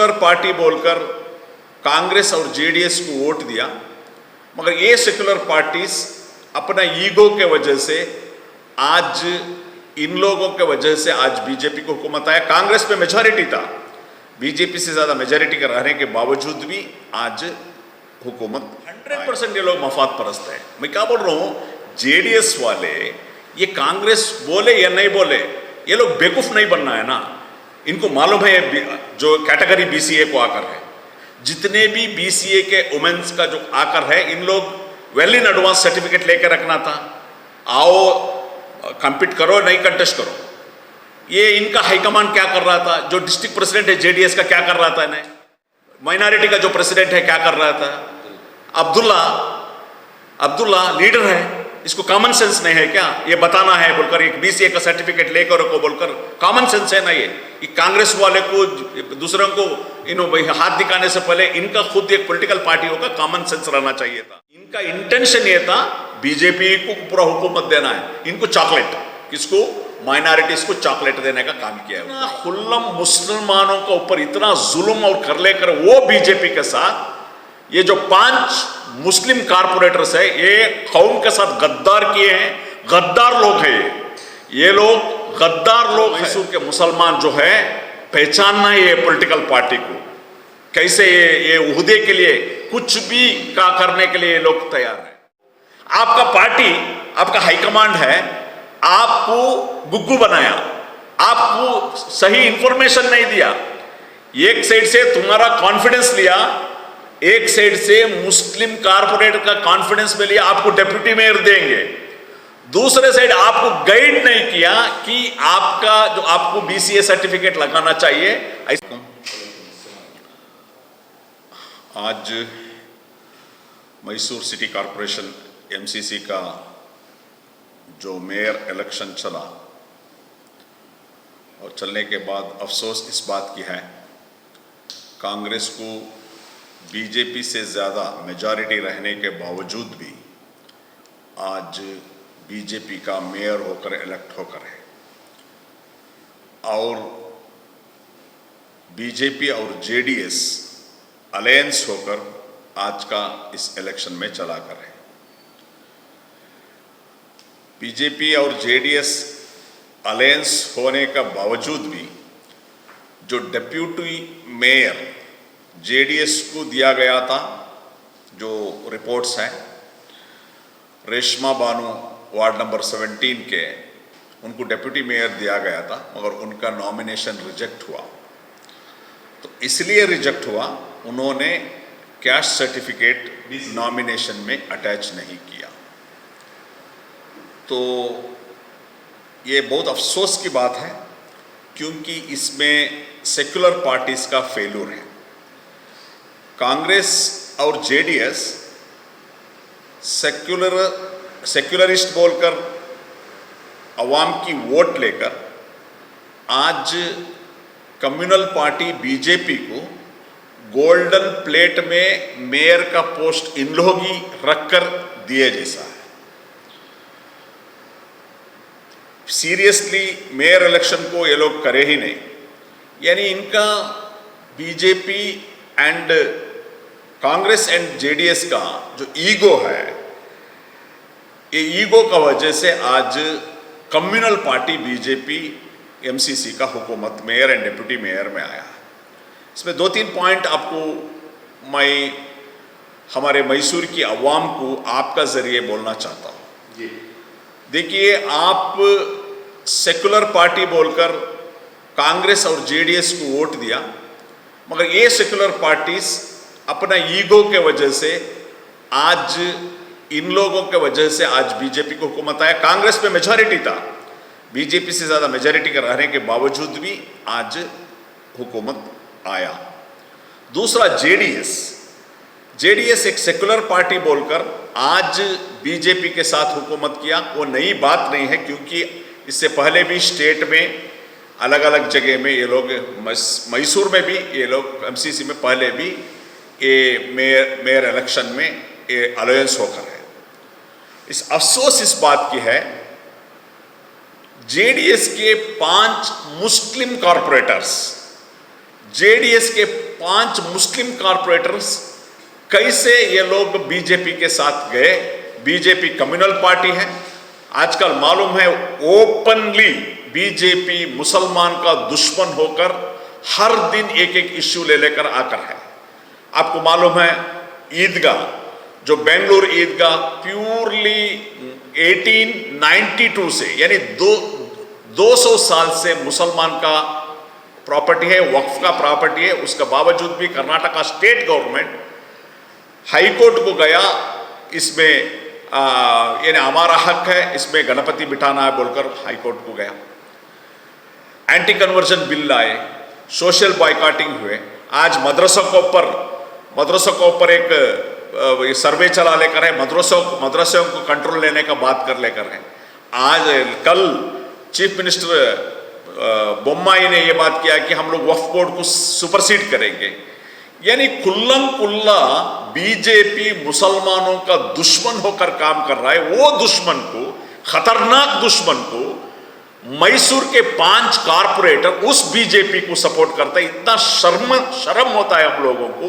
Secular party बोलकर कांग्रेस और JDS को वोट दिया, मगर ये सेक्युलर पार्टीज अपना ईगो के वजह से आज इन लोगों के वजह से आज बीजेपी को हुकूमत आया। कांग्रेस पे मेजॉरिटी था, बीजेपी से ज्यादा मेजॉरिटी का रहने के बावजूद भी आज हुकूमत 100% ये लोग मफाद परस्त है। मैं क्या बोल रहा हूं, जेडीएस वाले ये कांग्रेस बोले या नहीं बोले, ये लोग बेवकूफ नहीं बनना है ना। इनको मालूम है जो कैटेगरी बीसीए को आकर है, जितने भी बीसीए के वुमेन्स का जो आकर है, इन लोग वेल इन एडवांस सर्टिफिकेट लेकर रखना था। आओ कंपीट करो, नहीं कंटेस्ट करो। ये इनका हाईकमांड क्या कर रहा था, जो डिस्ट्रिक्ट प्रेसिडेंट है जेडीएस का क्या कर रहा था, नहीं माइनॉरिटी का जो प्रेसिडेंट है क्या कर रहा था, अब्दुल्ला लीडर है, इसको कॉमन सेंस नहीं है क्या ये बताना है बोलकर, एक बीसीए का सर्टिफिकेट लेकर को बोलकर, कॉमन सेंस है ना ये कांग्रेस वाले को दूसरों को हाथ दिखाने से पहले इनका खुद एक पॉलिटिकल पार्टी होगा, कॉमन सेंस रहना चाहिए था। इनका इंटेंशन ये था बीजेपी को पूरा हुकूमत देना है, इनको चॉकलेट, किसको, माइनॉरिटीज को चॉकलेट देने का काम किया है। खुल्लम मुसलमानों के ऊपर इतना जुल्म और कर लेकर वो बीजेपी के साथ ये जो 5 मुस्लिम कारपोरेटर्स है, ये कौम के साथ गद्दार किए हैं, गद्दार लोग हैं ये लोग गद्दार लोग। मैसूर के मुसलमान जो है पहचानना है ये पॉलिटिकल पार्टी को, कैसे ये उहदे के लिए कुछ भी का करने के लिए ये लोग तैयार है। आपका पार्टी, आपका हाईकमांड है, आपको गुग्गू बनाया, आपको सही इंफॉर्मेशन नहीं दिया, एक साइड से तुम्हारा कॉन्फिडेंस लिया, एक साइड से मुस्लिम कारपोरेटर का कॉन्फिडेंस में लिया, आपको डिप्टी मेयर देंगे, दूसरे साइड आपको गाइड नहीं किया कि आपका जो आपको बीसीए सर्टिफिकेट लगाना चाहिए। आज मैसूर सिटी कॉरपोरेशन एमसीसी का जो मेयर इलेक्शन चला और चलने के बाद अफसोस इस बात की है, कांग्रेस को बीजेपी से ज़्यादा मेजॉरिटी रहने के बावजूद भी आज बीजेपी का मेयर होकर इलेक्ट होकर है, और बीजेपी और जेडीएस अलायंस होकर आज का इस इलेक्शन में चला कर है। बीजेपी और जेडीएस अलायंस होने का बावजूद भी जो डिप्यूटी मेयर जेडीएस को दिया गया था, जो रिपोर्ट्स हैं, रेशमा बानू वार्ड नंबर 17 के, उनको डिप्यूटी मेयर दिया गया था, मगर उनका नॉमिनेशन रिजेक्ट हुआ। तो इसलिए रिजेक्ट हुआ, उन्होंने कैस्ट सर्टिफिकेट नॉमिनेशन में अटैच नहीं किया। तो ये बहुत अफसोस की बात है, क्योंकि इसमें सेक्युलर पार्टीज का फेल्यूर है। कांग्रेस और जेडीएस सेक्युलरिस्ट बोलकर अवाम की वोट लेकर आज कम्युनल पार्टी बीजेपी को गोल्डन प्लेट में मेयर का पोस्ट इन लोग ही रखकर दिए जैसा है। सीरियसली मेयर इलेक्शन को ये लोग करे ही नहीं, यानी इनका BJP and Congress and JDS का जो ईगो है, ये ईगो का वजह से आज कम्युनल पार्टी बीजेपी एमसीसी का हुकूमत मेयर एंड डिप्टी मेयर में आया है। इसमें 2-3 पॉइंट आपको मैं हमारे मैसूर की अवाम को आपका जरिए बोलना चाहता हूँ। देखिए, आप सेक्युलर पार्टी बोलकर कांग्रेस और जेडीएस को वोट दिया, मगर ये सेक्युलर पार्टीज अपना ईगो के वजह से आज इन लोगों के वजह से आज बीजेपी को हुकूमत आया। कांग्रेस पे मेजॉरिटी था, बीजेपी से ज़्यादा मेजॉरिटी का रहने के बावजूद भी आज हुकूमत आया। दूसरा, जेडीएस एक सेक्युलर पार्टी बोलकर आज बीजेपी के साथ हुकूमत किया, वो नई बात नहीं है, क्योंकि इससे पहले भी स्टेट में अलग अलग जगह में ये लोग, मैसूर में भी ये लोग एमसीसी में पहले भी ये मेयर इलेक्शन में ये अलायंस होकर है। इस अफसोस इस बात की है, जेडीएस के 5 मुस्लिम कॉरपोरेटर्स जेडीएस के 5 मुस्लिम कॉरपोरेटर्स कैसे ये लोग बीजेपी के साथ गए। बीजेपी कम्युनल पार्टी है, आजकल मालूम है ओपनली बीजेपी मुसलमान का दुश्मन होकर हर दिन एक एक इश्यू ले लेकर आकर है। आपको मालूम है ईदगाह, जो बेंगलुरु ईदगाह प्योरली 1892 से यानी 200 साल से मुसलमान का प्रॉपर्टी है, वक्फ का प्रॉपर्टी है। उसके बावजूद भी Karnataka state government high court को गया, इसमें यानी हमारा हक है, इसमें गणपति बिठाना है बोलकर हाई कोर्ट को गया। एंटी कन्वर्जन बिल लाए, सोशल बॉयकॉटिंग हुए। आज मदरसों के ऊपर एक सर्वे चला लेकर है, मदरसों को कंट्रोल लेने का बात कर लेकर है। आज कल चीफ मिनिस्टर बोम्माई ने यह बात किया कि हम लोग वक्फ बोर्ड को सुपरसीड करेंगे। यानी कुल्लम कुल्ला बीजेपी मुसलमानों का दुश्मन होकर काम कर रहा है। वो दुश्मन को, खतरनाक दुश्मन को, मैसूर के 5 कॉरपोरेटर उस बीजेपी को सपोर्ट करते हैं। इतना शर्म होता है हम लोगों को।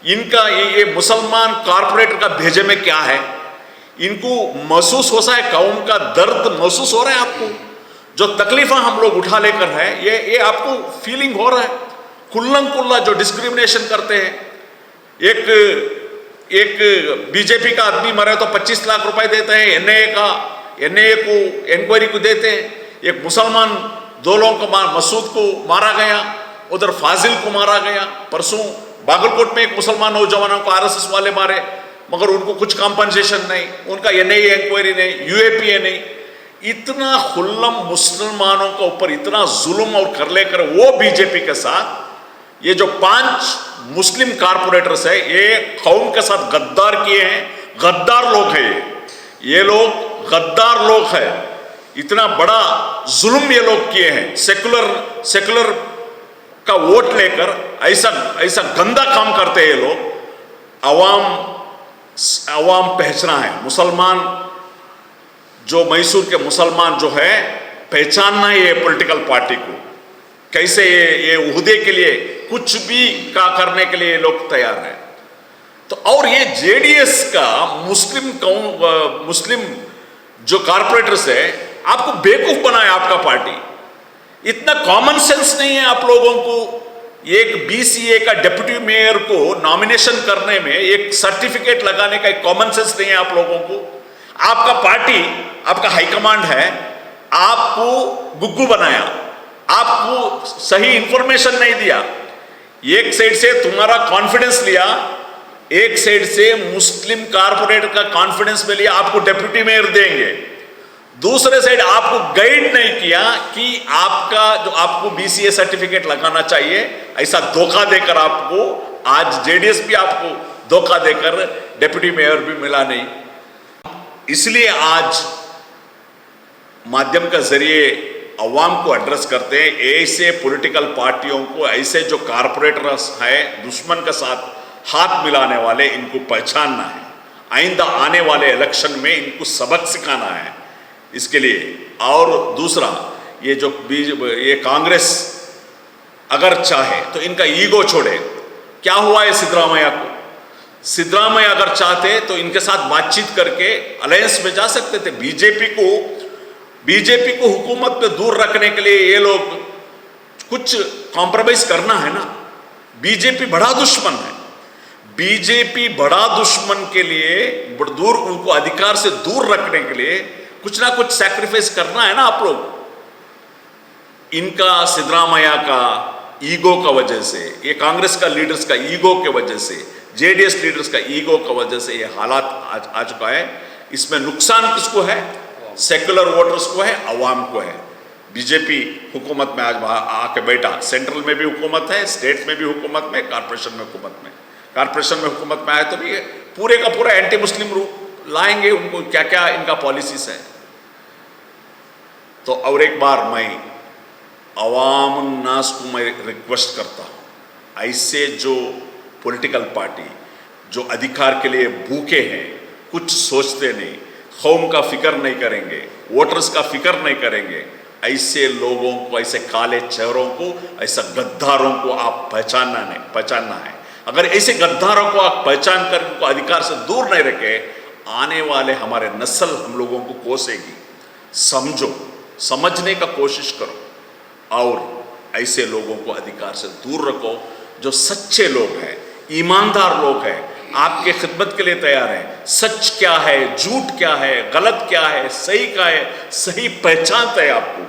इनका ये मुसलमान कॉरपोरेटर का भेजे में क्या है? इनको महसूस होता है, कौम का दर्द महसूस हो रहा है आपको? जो तकलीफा हम लोग उठा लेकर है, ये आपको फीलिंग हो रहा है? कुल्लम कुल्ला जो डिस्क्रिमिनेशन करते हैं, एक बीजेपी का आदमी मरे तो 25 लाख रुपए देते हैं, एनआईए को इंक्वायरी को देते हैं। एक मुसलमान 2 लोगों को मसूद को मारा गया, उधर फाजिल को मारा गया। परसों बागलकोट में एक मुसलमान नौजवानों को आरएसएस वाले मारे, मगर उनको कुछ कॉम्पनसेशन नहीं, उनका एनआईए इंक्वायरी नहीं, यूएपीए नहीं। इतना खुल्लम मुसलमानों के ऊपर इतना जुल्म और कर लेकर वो बीजेपी के साथ ये जो 5 मुस्लिम कॉरपोरेटर्स है, ये कौम के साथ गद्दार किए हैं। गद्दार लोग हैं ये लोग गद्दार लोग हैं। इतना बड़ा जुल्म ये लोग किए हैं। सेकुलर का वोट लेकर ऐसा गंदा काम करते हैं ये लोग। अवाम पहचाना है, मुसलमान जो मैसूर के मुसलमान जो है पहचानना है ये पॉलिटिकल पार्टी को। कैसे ये उहदे के लिए कुछ भी का करने के लिए लोग तैयार हैं। तो और ये जेडीएस का मुस्लिम जो कॉरपोरेटर्स है, आपको बेवकूफ बनाया आपका पार्टी। इतना कॉमन सेंस नहीं है आप लोगों को। एक बीसीए का डिप्टी मेयर को नॉमिनेशन करने में एक सर्टिफिकेट लगाने का एक कॉमन सेंस नहीं है आप लोगों को। आपका पार्टी, आपका हाईकमांड है, आपको गुग्गू बनाया, आपको सही इंफॉर्मेशन नहीं दिया। एक साइड से तुम्हारा कॉन्फिडेंस लिया, एक साइड से मुस्लिम कॉरपोरेटर का कॉन्फिडेंस में लिया, आपको डिप्टी मेयर देंगे। दूसरे साइड आपको गाइड नहीं किया कि आपको बीसीए सर्टिफिकेट लगाना चाहिए। ऐसा धोखा देकर आपको आज जेडीएस भी आपको धोखा देकर डिप्टी मेयर भी मिला नहीं। इसलिए आज माध्यम का जरिए अवाम को एड्रेस करते हैं। ऐसे पॉलिटिकल पार्टियों को, ऐसे जो कॉरपोरेटर्स है दुश्मन के साथ हाथ मिलाने वाले, इनको पहचानना है। आइंदा आने वाले इलेक्शन में इनको सबक सिखाना है इसके लिए। और दूसरा, ये कांग्रेस अगर चाहे तो इनका ईगो छोड़े। क्या हुआ है सिद्धरामैया को? सिद्धरामैया अगर चाहते तो इनके साथ बातचीत करके अलायंस में जा सकते थे। बीजेपी को हुकूमत पे दूर रखने के लिए ये लोग कुछ कॉम्प्रोमाइज करना है ना। बीजेपी बड़ा दुश्मन है। बीजेपी बड़ा दुश्मन के लिए उनको अधिकार से दूर रखने के लिए कुछ ना कुछ सैक्रिफाइस करना है ना आप लोग। इनका सिद्धरामैया का ईगो का वजह से, ये कांग्रेस का लीडर्स का ईगो के वजह से, जेडीएस लीडर्स का ईगो का वजह से ये हालात आ चुका है। इसमें नुकसान किसको है? सेकुलर वोटर्स को है, अवाम को है। बीजेपी हुकूमत में आज आके बैठा, सेंट्रल में भी हुकूमत है, स्टेट में भी हुकूमत में, कारपोरेशन में हुकूमत में। कारपोरेशन में हुकूमत में आए तो भी पूरे का पूरा एंटी मुस्लिम रूप लाएंगे। उनको क्या क्या इनका पॉलिसीज है। तो और एक बार मैं अवाम नास को मैं रिक्वेस्ट करता हूँ, ऐसे जो पॉलिटिकल पार्टी जो अधिकार के लिए भूखे हैं, कुछ सोचते नहीं, कौम का फिक्र नहीं करेंगे, वोटर्स का फिक्र नहीं करेंगे, ऐसे लोगों को, ऐसे काले चेहरों को, ऐसा गद्दारों को आप पहचानना है। अगर ऐसे गद्दारों को आप पहचान कर उनको अधिकार से दूर नहीं रखे, आने वाले हमारे नस्ल हम लोगों को कोसेगी। समझो, समझने का कोशिश करो और ऐसे लोगों को अधिकार से दूर रखो। जो सच्चे लोग हैं, ईमानदार लोग हैं, आपके खिदमत के लिए तैयार है। सच क्या है, झूठ क्या है, गलत क्या है, सही क्या है, सही पहचानता है आपको,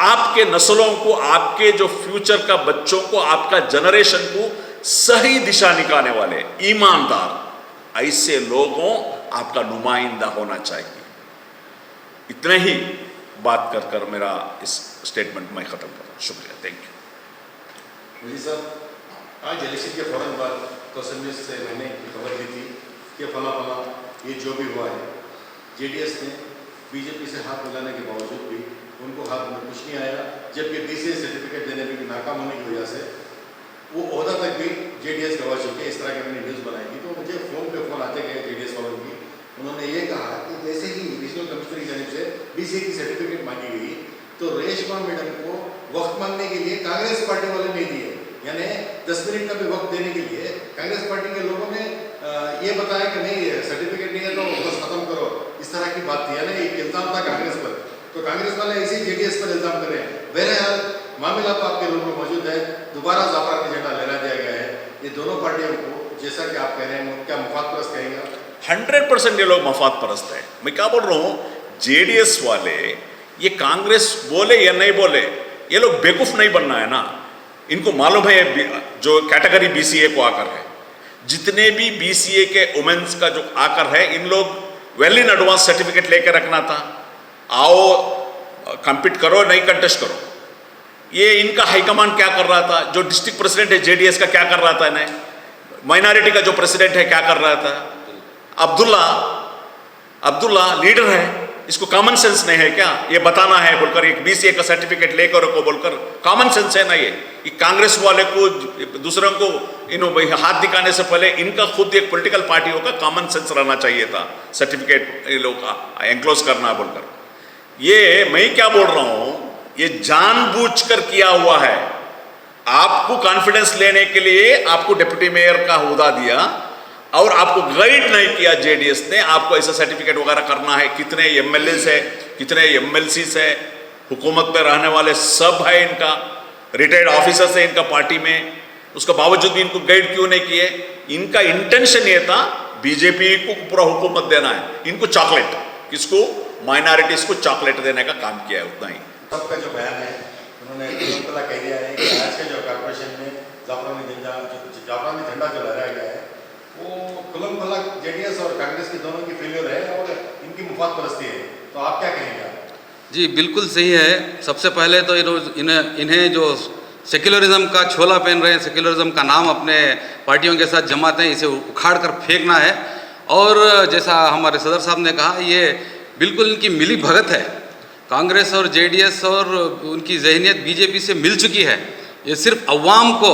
आपके नस्लों को, आपके जो फ्यूचर का बच्चों को, आपका जनरेशन को सही दिशा निकालने वाले ईमानदार ऐसे लोगों आपका नुमाइंदा होना चाहिए। इतने ही बात कर मेरा इस स्टेटमेंट में खत्म कर रहा हूं। शुक्रिया, थैंक यू। जी साहब, आज इलेक्शन के फौरन बाद कौशल न्यूज़ से मैंने खबर दी थी कि फला ये जो भी हुआ है, जेडीएस ने बीजेपी से हाथ मिलाने के बावजूद भी उनको हाथ में कुछ नहीं आया, जबकि बीसीए सर्टिफिकेट देने में नाकाम होने की वजह से वो ओहदा तक भी जेडीएस गवा चुके। इस तरह की मैंने न्यूज़ बनाई थी, तो मुझे फ़ोन पे फ़ोन आते गए जेडीएस वालों की। उन्होंने ये कहा कि जैसे ही रीजनल कमिश्नर की जानिब से बीसीए की सर्टिफिकेट मांगी गई, तो रेशमा मैडम को वक्त मांगने के लिए कांग्रेस पार्टी वाले नहीं दिए, यानी 10 मिनट का भी वक्त देने के लिए कांग्रेस पार्टी के लोगों ने ये बताया कि नहीं, सर्टिफिकेट नहीं है तो बस खत्म करो। इस तरह की बात थी, यानी एक इल्ज़ाम था कांग्रेस पर, तो कांग्रेस वाले ऐसे ही जेडीएस पर इल्ज़ाम कर रहे हैं। बहरहाल मामला तो आपके रूम में मौजूद है, दोबारा ज़ाफरानी झंडा लहरा दिया गया है। ये दोनों पार्टियों को, जैसा कि आप कह रहे हैं, क्या मुफाद परस्त कहेंगे? 100% ये लोग मफाद परस्त है। मैं क्या बोल रहा हूँ, जेडीएस वाले ये कांग्रेस बोले या नहीं बोले, ये लोग बेवकूफ नहीं बनना है ना। इनको मालूम है जो कैटेगरी बीसीए को आकर है, जितने भी बीसीए के वुमेन्स का जो आकर है, इन लोग वेल इन एडवांस सर्टिफिकेट लेकर रखना था। आओ कंपीट करो, नहीं कंटेस्ट करो। ये इनका हाईकमांड क्या कर रहा था? जो डिस्ट्रिक्ट प्रेसिडेंट है जेडीएस का क्या कर रहा था? नहीं, माइनॉरिटी का जो प्रेसिडेंट है क्या कर रहा था? अब्दुल्ला लीडर है, इसको कॉमन सेंस नहीं है क्या? ये बताना है बोलकर, एक बीसीए का सर्टिफिकेट लेकर रखो बोलकर, कॉमन सेंस है ना ये? कांग्रेस वाले को, दूसरों को हाथ दिखाने से पहले इनका खुद एक पॉलिटिकल पार्टी होगा, कॉमन सेंस रहना चाहिए था सर्टिफिकेट ये लोग एंक्लोज करना बोलकर। ये मैं क्या बोल रहा हूं, ये जानबूझकर किया हुआ है। आपको कॉन्फिडेंस लेने के लिए आपको डिप्टी मेयर का ओहदा दिया और आपको गाइड नहीं किया जेडीएस ने, आपको ऐसा सर्टिफिकेट वगैरह करना है। कितने एमएलएस है, कितने एमएलसीस है, हुकूमत में रहने वाले सब है, इनका रिटायर्ड ऑफिसर्स है इनका पार्टी में, उसके बावजूद भी इनको गाइड क्यों नहीं किए? इनका इंटेंशन ये था बीजेपी को पूरा हुकूमत देना है, इनको चॉकलेट, किसको? माइनॉरिटीज को चॉकलेट देने का काम किया है, उतना ही। सबका जो बयान है, उन्होंने कह दिया है कि आज के जो कॉर्पोरेशन में जाफरानी झंडा जो लहराया गया है, वो खुलम खुला जेडीएस और कांग्रेस की दोनों की फेलियर है और इनकी मुफाद परस्ती है। तो आप क्या कहेंगे? जी बिल्कुल सही है। सबसे पहले तो इन्हें जो सेक्युलरिज्म का छोला पहन रहे हैं, सेक्युलरिज्म का नाम अपने पार्टियों के साथ जमाते हैं, इसे उखाड़ कर फेंकना है। और जैसा हमारे सदर साहब ने कहा, ये बिल्कुल इनकी मिली भगत है। कांग्रेस और जेडीएस और उनकी जहनियत बीजेपी से मिल चुकी है। ये सिर्फ अवाम को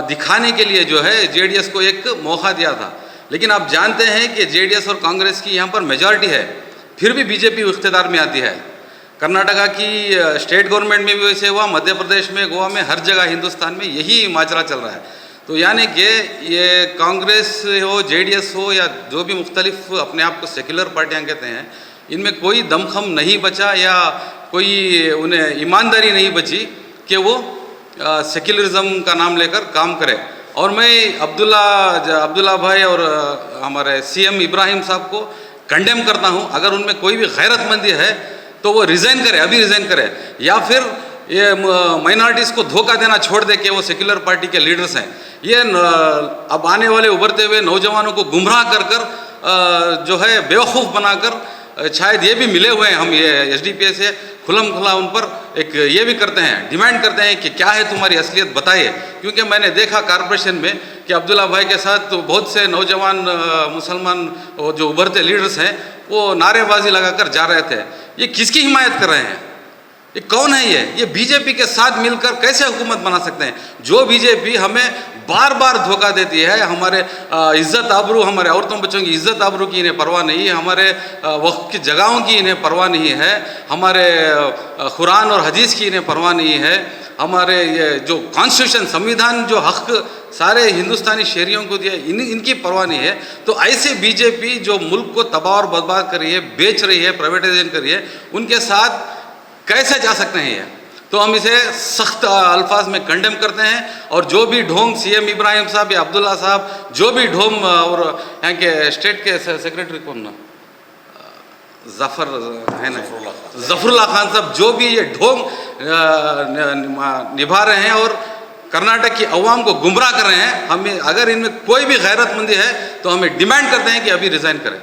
दिखाने के लिए जो है जेडीएस को एक मौका दिया था। लेकिन आप जानते हैं कि जेडीएस और कांग्रेस की यहाँ पर मेजॉरिटी है, फिर भी बीजेपी इख्तियार में आती है। कर्नाटका की स्टेट गवर्नमेंट में भी वैसे हुआ, मध्य प्रदेश में, गोवा में, हर जगह हिंदुस्तान में यही माजरा चल रहा है। तो यानी कि ये कांग्रेस हो, जेडीएस हो, या जो भी मुख्तलिफ अपने आप को सेक्युलर पार्टियाँ कहते हैं, इनमें कोई दमखम नहीं बचा या कोई उन्हें ईमानदारी नहीं बची कि वो सेक्युलरिज्म का नाम लेकर काम करे। और मैं अब्दुल्ला भाई और हमारे सीएम इब्राहिम साहब को कंडेम करता हूँ। अगर उनमें कोई भी गैरतमंदी है तो वो रिज़ाइन करे, अभी रिज़ाइन करे, या फिर ये माइनॉरिटीज़ को धोखा देना छोड़ दे कि वो सेक्युलर पार्टी के लीडर्स हैं। ये अब आने वाले उभरते हुए नौजवानों को गुमराह कर जो है बेवकूफ़ बनाकर, शायद ये भी मिले हुए हैं हम ये एसडीपीए से, खुलम खुला उन पर एक ये भी करते हैं, डिमांड करते हैं कि क्या है तुम्हारी असलियत बताइए। क्योंकि मैंने देखा कॉरपोरेशन में कि अब्दुल्ला भाई के साथ तो बहुत से नौजवान मुसलमान जो उभरते लीडर्स हैं वो नारेबाजी लगाकर जा रहे थे। ये किसकी हिमायत कर रहे हैं? ये कौन है ये बीजेपी के साथ मिलकर कैसे हुकूमत बना सकते हैं? जो बीजेपी हमें बार बार धोखा देती है, हमारे इज्जत आबरू, हमारे औरतों बच्चों की इज्जत आबरू की इन्हें परवाह नहीं है, हमारे वक्त की जगहों की इन्हें परवाह नहीं है, हमारे कुरान और हदीस की इन्हें परवाह नहीं है, हमारे ये जो कॉन्स्टिट्यूशन संविधान जो हक सारे हिंदुस्तानी शहरियों को दिया इनकी परवाह नहीं है। तो ऐसे बीजेपी जो मुल्क को तबाह और बर्बाद कर रही है, बेच रही है, प्राइवेटाइजेशन कर रही है, उनके साथ कैसे जा सकते हैं ये? तो हम इसे सख्त अल्फाज में कंडेम करते हैं। और जो भी ढोंग सीएम इब्राहिम साहब या अब्दुल्ला साहब, जो भी ढोंग, और यहाँ के स्टेट के सेक्रेटरी कौन ना, जफर है ना, जफरुल्लाह खान साहब, जो भी ये ढोंग निभा रहे हैं और कर्नाटक की अवाम को गुमराह कर रहे हैं, हमें अगर इनमें कोई भी गैरतमंदी है तो हमें डिमांड करते हैं कि अभी रिज़ाइन करें।